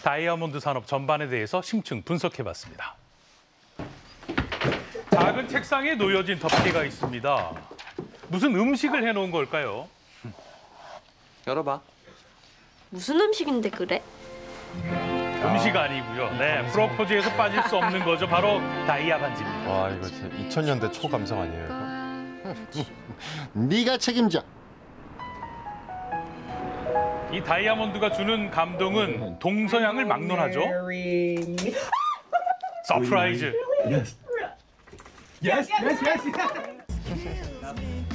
다이아몬드 산업 전반에 대해서 심층 분석해봤습니다. 작은 책상에 놓여진 덮개가 있습니다. 무슨 음식을 해놓은 걸까요? 열어봐. 무슨 음식인데 그래? 음식 아니고요. 네, 프로포즈에서 빠질 수 없는 거죠. 바로 다이아 반지입니다. 와, 이거 진짜 2000년대 초감성 아니에요? 네가 책임져. 이 다이아몬드가 주는 감동은 동서양을 막론하죠. 서프라이즈.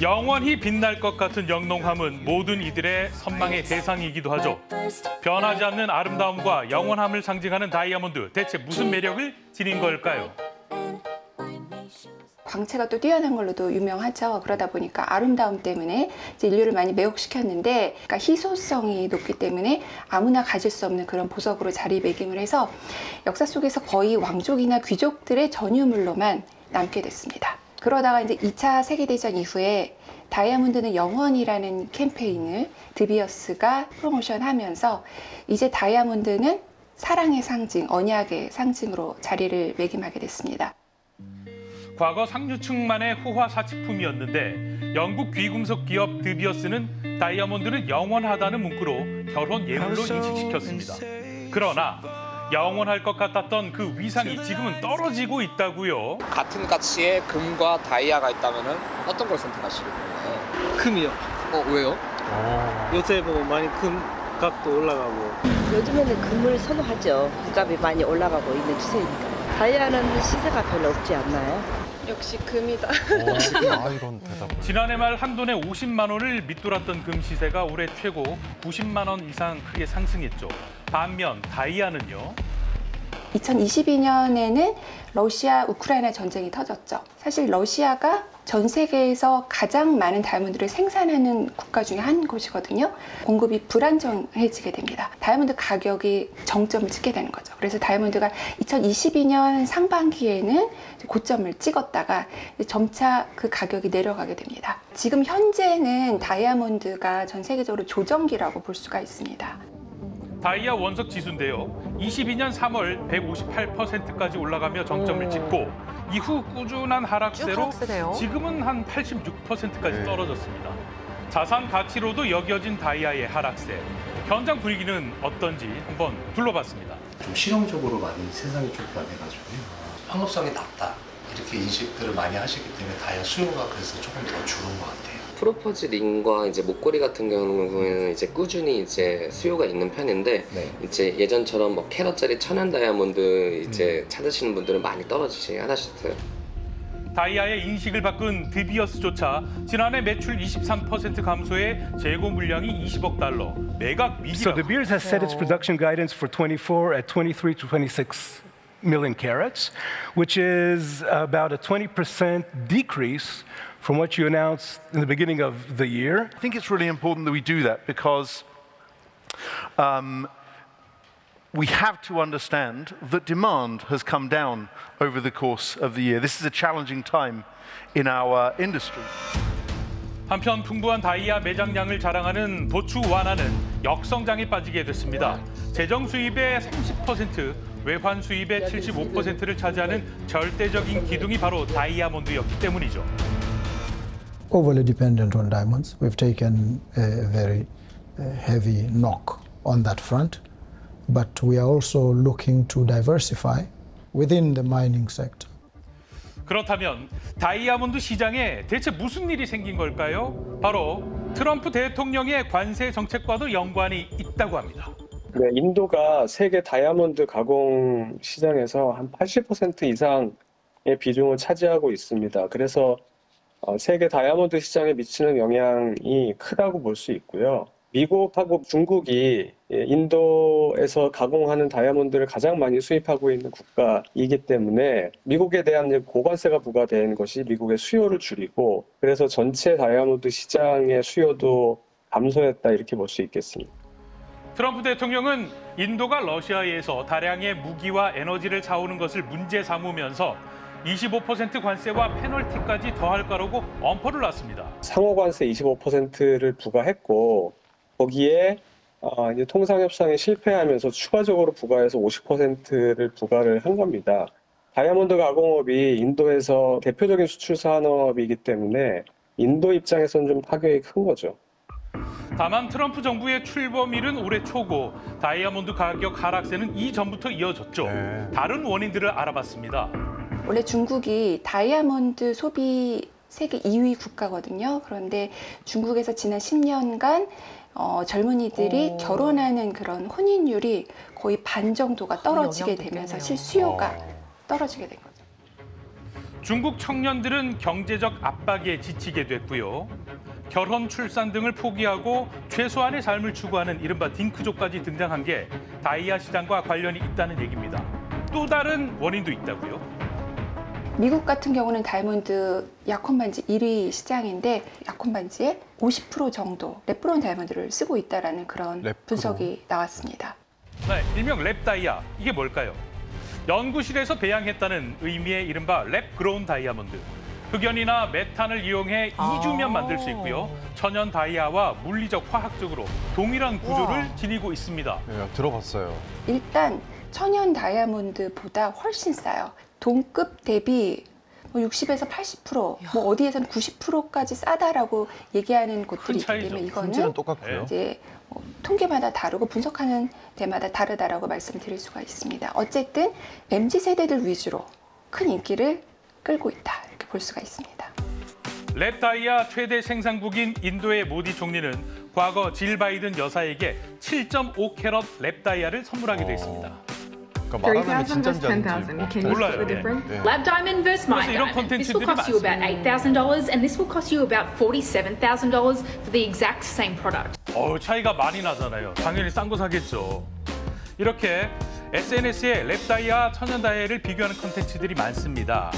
영원히 빛날 것 같은 영롱함은 모든 이들의 선망의 대상이기도 하죠. 변하지 않는 아름다움과 영원함을 상징하는 다이아몬드. 대체 무슨 매력을 지닌 걸까요? 광채가 또 뛰어난 걸로도 유명하죠. 그러다 보니까 아름다움 때문에 이제 인류를 많이 매혹시켰는데, 그러니까 희소성이 높기 때문에 아무나 가질 수 없는 그런 보석으로 자리매김을 해서 역사 속에서 거의 왕족이나 귀족들의 전유물로만 남게 됐습니다. 그러다가 이제 2차 세계대전 이후에 다이아몬드는 영원이라는 캠페인을 드비어스가 프로모션하면서 이제 다이아몬드는 사랑의 상징, 언약의 상징으로 자리를 매김하게 됐습니다. 과거 상류층만의 호화 사치품이었는데 영국 귀금속 기업 드비어스는 다이아몬드는 영원하다는 문구로 결혼 예물로 인식시켰습니다. 그러나 영원할 것 같았던 그 위상이 지금은 떨어지고 있다고요. 같은 가치의 금과 다이아가 있다면 어떤 걸 선택하실 건가요? 금이요. 왜요? 요새 뭐 많이 금 값도 올라가고. 요즘에는 금을 선호하죠. 금값이 많이 올라가고 있는 추세니까. 다이아는 시세가 별로 없지 않나요? 역시 금이다. 이런 대답. 지난해 말 한 돈에 50만 원을 밑돌았던 금 시세가 올해 최고 90만 원 이상 크게 상승했죠. 반면 다이아는요. 2022년에는 러시아 우크라이나 전쟁이 터졌죠. 사실 러시아가 전 세계에서 가장 많은 다이아몬드를 생산하는 국가 중에 한 곳이거든요. 공급이 불안정해지게 됩니다. 다이아몬드 가격이 정점을 찍게 되는 거죠. 그래서 다이아몬드가 2022년 상반기에는 고점을 찍었다가 점차 그 가격이 내려가게 됩니다. 지금 현재는 다이아몬드가 전 세계적으로 조정기라고 볼 수가 있습니다. 다이아 원석 지수인데요. 22년 3월 158%까지 올라가며 정점을 찍고 이후 꾸준한 하락세로 지금은 한 86%까지 떨어졌습니다. 자산 가치로도 여겨진 다이아의 하락세. 현장 분위기는 어떤지 한번 둘러봤습니다. 좀 실용적으로 많이 세상이 좀 변해가지고요. 환급성이 낮다. 이렇게 인식들을 많이 하시기 때문에 다이아 수요가 그래서 조금 더 줄은 것 같아요. 프로포즈 링과 이제 목걸이 같은 경우에는 이제 꾸준히 이제 수요가 있는 편인데 이제 예전처럼 뭐 캐럿짜리 천연 다이아몬드 이제 찾으시는 분들은 많이 떨어지시긴 하셨어요. 다이아의 인식을 바꾼 드비어스조차 지난해 매출 23% 감소에 재고 물량이 20억 달러, 매각 위기라고. So De Beers has set its production guidance for 24 at 23 to 26 million carats, which is about a 20% decrease from what you announced in the beginning of the year. I think it's really important that we do that because we have to understand that demand has come down over the course of the year. This is a challenging time in our industry. 한편 풍부한 다이아 매장량을 자랑하는 도추 완화는 역성장에 빠지게 됐습니다. 재정 수입의 30%, 외환 수입의 75%를 차지하는 절대적인 기둥이 바로 다이아몬드였기 때문이죠. Overly dependent on diamonds. We've taken a very heavy knock on that front, but we are also looking to diversify within the mining sector. 그렇다면 다이아몬드 시장에 대체 무슨 일이 생긴 걸까요? 바로 트럼프 대통령의 관세 정책과도 연관이 있다고 합니다. 네, 인도가 세계 다이아몬드 가공 시장에서 한 80% 이상의 비중을 차지하고 있습니다. 그래서 세계 다이아몬드 시장에 미치는 영향이 크다고 볼 수 있고요. 미국하고 중국이 인도에서 가공하는 다이아몬드를 가장 많이 수입하고 있는 국가이기 때문에 미국에 대한 고관세가 부과된 것이 미국의 수요를 줄이고 그래서 전체 다이아몬드 시장의 수요도 감소했다 이렇게 볼 수 있겠습니다. 트럼프 대통령은 인도가 러시아에서 다량의 무기와 에너지를 사오는 것을 문제 삼으면서 25% 관세와 페널티까지 더할 거라고 엄포를 놨습니다. 상호 관세 25%를 부과했고 거기에 이제 통상협상에 실패하면서 추가적으로 부과해서 50%를 부과를 한 겁니다. 다이아몬드 가공업이 인도에서 대표적인 수출 산업이기 때문에 인도 입장에서는 좀 타격이 큰 거죠. 다만 트럼프 정부의 출범일은 올해 초고 다이아몬드 가격 하락세는 이전부터 이어졌죠. 다른 원인들을 알아봤습니다. 원래 중국이 다이아몬드 소비 세계 2위 국가거든요. 그런데 중국에서 지난 10년간 젊은이들이 결혼하는 그런 혼인율이 거의 반 정도가 떨어지게 되면서 실수요가 떨어지게 된 거죠. 중국 청년들은 경제적 압박에 지치게 됐고요. 결혼, 출산 등을 포기하고 최소한의 삶을 추구하는 이른바 딩크족까지 등장한 게 다이아 시장과 관련이 있다는 얘기입니다. 또 다른 원인도 있다고요. 미국 같은 경우는 다이아몬드 약혼 반지 1위 시장인데 약혼 반지의 50% 정도 랩브론 다이아몬드를 쓰고 있다라는 그런 분석이 나왔습니다. 네, 일명 랩 다이아, 이게 뭘까요? 연구실에서 배양했다는 의미의 이른바 랩그로운 다이아몬드. 흑연이나 메탄을 이용해 이주면 만들 수 있고요. 천연 다이아와 물리적, 화학적으로 동일한 구조를 지니고 있습니다. 네, 들어봤어요. 일단 천연 다이아몬드보다 훨씬 싸요. 동급 대비 60에서 80%, 뭐 어디에서는 90%까지 싸다라고 얘기하는 곳들이 있기 때문에 이거는 똑같고요. 이제 통계마다 다르고 분석하는 데마다 다르다라고 말씀드릴 수가 있습니다. 어쨌든 MZ세대들 위주로 큰 인기를 끌고 있다 이렇게 볼 수가 있습니다. 랩 다이아 최대 생산국인 인도의 모디 총리는 과거 질 바이든 여사에게 7.5캐럿 랩 다이아를 선물하기도 했습니다. 말하면 진짜인지 아닌지 몰라요. Lab diamond versus my diamond. This will cost you about $8,000 and this will cost you about $47,000 for the exact same product. 차이가 많이 나잖아요. 당연히 싼 거 사겠죠. 이렇게 SNS에 랩 다이아, 천연 다이아를 비교하는 콘텐츠들이 많습니다.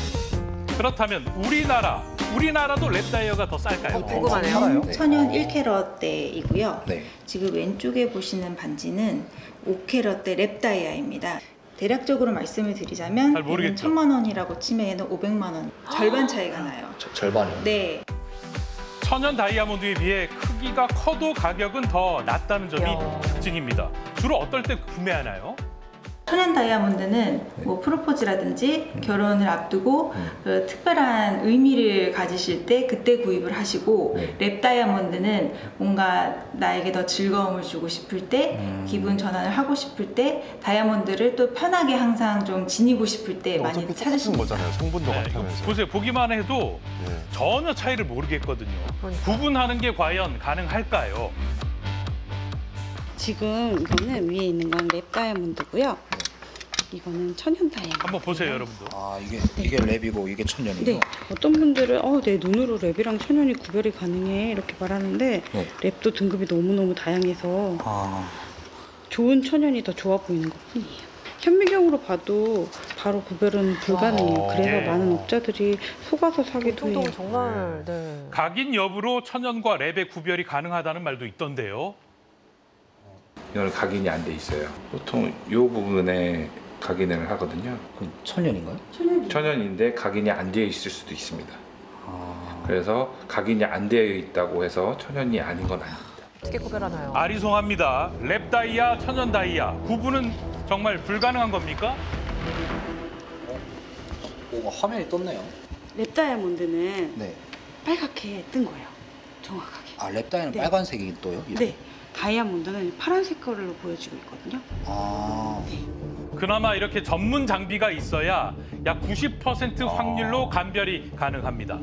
그렇다면 우리나라도 랩 다이아가 더 쌀까요? 궁금하네요. 천연 1캐럿대이고요. 네. 지금 왼쪽에 보시는 반지는 5캐럿대 랩 다이아입니다. 대략적으로 말씀을 드리자면 얘는 1,000만 원이라고 치면 얘는 500만 원. 절반 차이가 나요. 절반이요? 네. 천연 다이아몬드에 비해 크기가 커도 가격은 더 낮다는 점이 특징입니다. 주로 어떨 때 구매하나요? 천연 다이아몬드는 뭐 프로포즈라든지 결혼을 앞두고 그 특별한 의미를 가지실 때 그때 구입을 하시고 랩 다이아몬드는 뭔가 나에게 더 즐거움을 주고 싶을 때 기분 전환을 하고 싶을 때 다이아몬드를 또 편하게 항상 좀 지니고 싶을 때 많이 찾으시는 거잖아요. 성분도 같으면서. 보세요. 보기만 해도 전혀 차이를 모르겠거든요. 구분하는 게 과연 가능할까요? 지금 이거는 위에 있는 건 랩 다이아몬드고요. 이거는 천연 다이아몬드. 한번 보세요, 여러분들. 이게 랩이고 이게 천연이고. 네. 어떤 분들은 내 눈으로 랩이랑 천연이 구별이 가능해 이렇게 말하는데 랩도 등급이 너무너무 다양해서 좋은 천연이 더 좋아 보이는 것뿐이에요. 현미경으로 봐도 바로 구별은 불가능해요. 그래서 많은 업자들이 속아서 사기도 해요. 정말 각인 여부로 천연과 랩의 구별이 가능하다는 말도 있던데요. 이거는 각인이 안 돼 있어요. 보통 이 부분에 각인을 하거든요. 그건 천연인가요? 천연인데 각인이 안 되어 있을 수도 있습니다. 그래서 각인이 안 되어 있다고 해서 천연이 아닌 건 아닙니다. 어떻게 구별하나요? 아리송합니다. 랩 다이아, 천연 다이아 구분은 정말 불가능한 겁니까? 화면이 떴네요. 랩 다이아몬드는 네. 빨갛게 뜬 거예요. 정확하게. 랩 다이아는 네. 빨간색이 떠요? 네. 다이아몬드는 파란색 컬러로 보여지고 있거든요. 그나마 이렇게 전문 장비가 있어야 약 90% 확률로 감별이 가능합니다.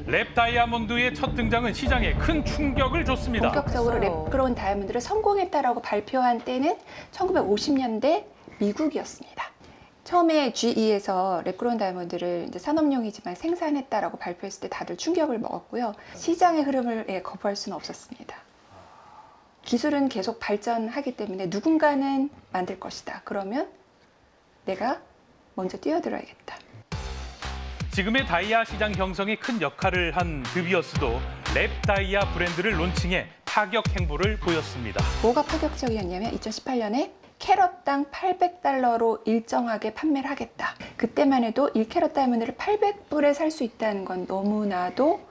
랩 다이아몬드의 첫 등장은 시장에 큰 충격을 줬습니다. 본격적으로 랩그로운 다이아몬드를 성공했다라고 발표한 때는 1950년대 미국이었습니다. 처음에 GE에서 랩그로운 다이아몬드를 이제 산업용이지만 생산했다라고 발표했을 때 다들 충격을 먹었고요. 시장의 흐름을 거부할 수는 없었습니다. 기술은 계속 발전하기 때문에 누군가는 만들 것이다. 그러면 내가 먼저 뛰어들어야겠다. 지금의 다이아 시장 형성에 큰 역할을 한 드비어스도 랩 다이아 브랜드를 론칭해 파격 행보를 보였습니다. 뭐가 파격적이었냐면 2018년에 캐럿당 $800로 일정하게 판매를 하겠다. 그때만 해도 1캐럿 다이아몬드를 800불에 살 수 있다는 건 너무나도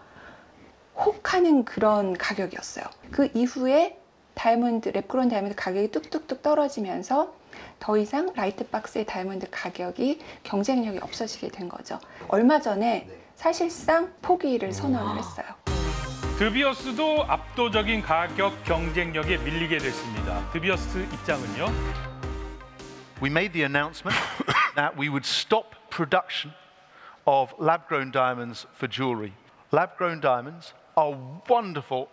혹하는 그런 가격이었어요. 그 이후에 다이아몬드, 랩그로운 다이아몬드 가격이 뚝뚝뚝 떨어지면서 더 이상 라이트박스의 다이아몬드 가격이 경쟁력이 없어지게 된 거죠. 얼마 전에 사실상 포기를 선언을 했어요. 드비어스도 압도적인 가격 경쟁력에 밀리게 됐습니다. 드비어스 입장은요? We made the announcement that we would stop production of lab-grown diamonds for jewelry. Lab-grown diamonds are wonderful,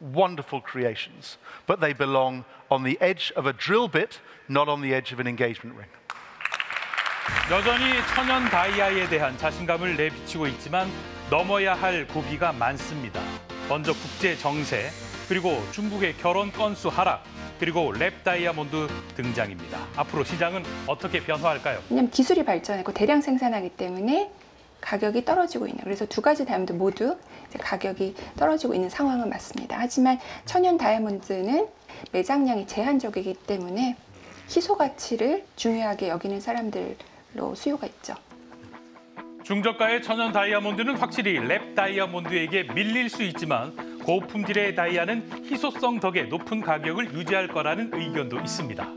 wonderful creations, but they belong on the edge of a drill bit, not on the edge of an engagement ring. 여전히 천연 다이아에 대한 자신감을 내비치고 있지만 넘어야 할 고비가 많습니다. 먼저 국제 정세, 그리고 중국의 결혼 건수 하락, 그리고 랩 다이아몬드 등장입니다. 앞으로 시장은 어떻게 변화할까요? 왜냐하면 기술이 발전했고 대량 생산하기 때문에 가격이 떨어지고 있는, 그래서 두 가지 다이아몬드 모두 이제 가격이 떨어지고 있는 상황은 맞습니다. 하지만 천연 다이아몬드는 매장량이 제한적이기 때문에 희소 가치를 중요하게 여기는 사람들로 수요가 있죠. 중저가의 천연 다이아몬드는 확실히 랩 다이아몬드에게 밀릴 수 있지만 고품질의 다이아는 희소성 덕에 높은 가격을 유지할 거라는 의견도 있습니다.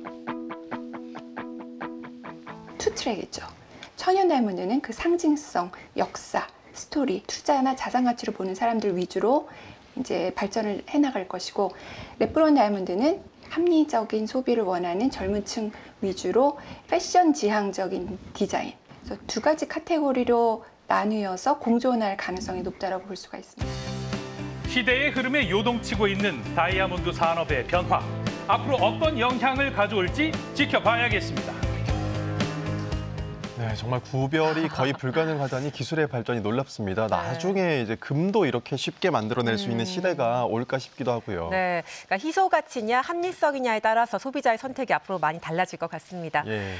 투트랙이죠. 천연 다이아몬드는 그 상징성, 역사, 스토리, 투자나 자산 가치로 보는 사람들 위주로 이제 발전을 해나갈 것이고, 랩그로운 다이아몬드는 합리적인 소비를 원하는 젊은 층 위주로 패션 지향적인 디자인, 그래서 두 가지 카테고리로 나뉘어서 공존할 가능성이 높다고 볼 수가 있습니다. 시대의 흐름에 요동치고 있는 다이아몬드 산업의 변화, 앞으로 어떤 영향을 가져올지 지켜봐야겠습니다. 네, 정말 구별이 거의 불가능하다니 기술의 발전이 놀랍습니다. 나중에 이제 금도 이렇게 쉽게 만들어낼 수 있는 시대가 올까 싶기도 하고요. 네, 그러니까 희소 가치냐 합리성이냐에 따라서 소비자의 선택이 앞으로 많이 달라질 것 같습니다. 예.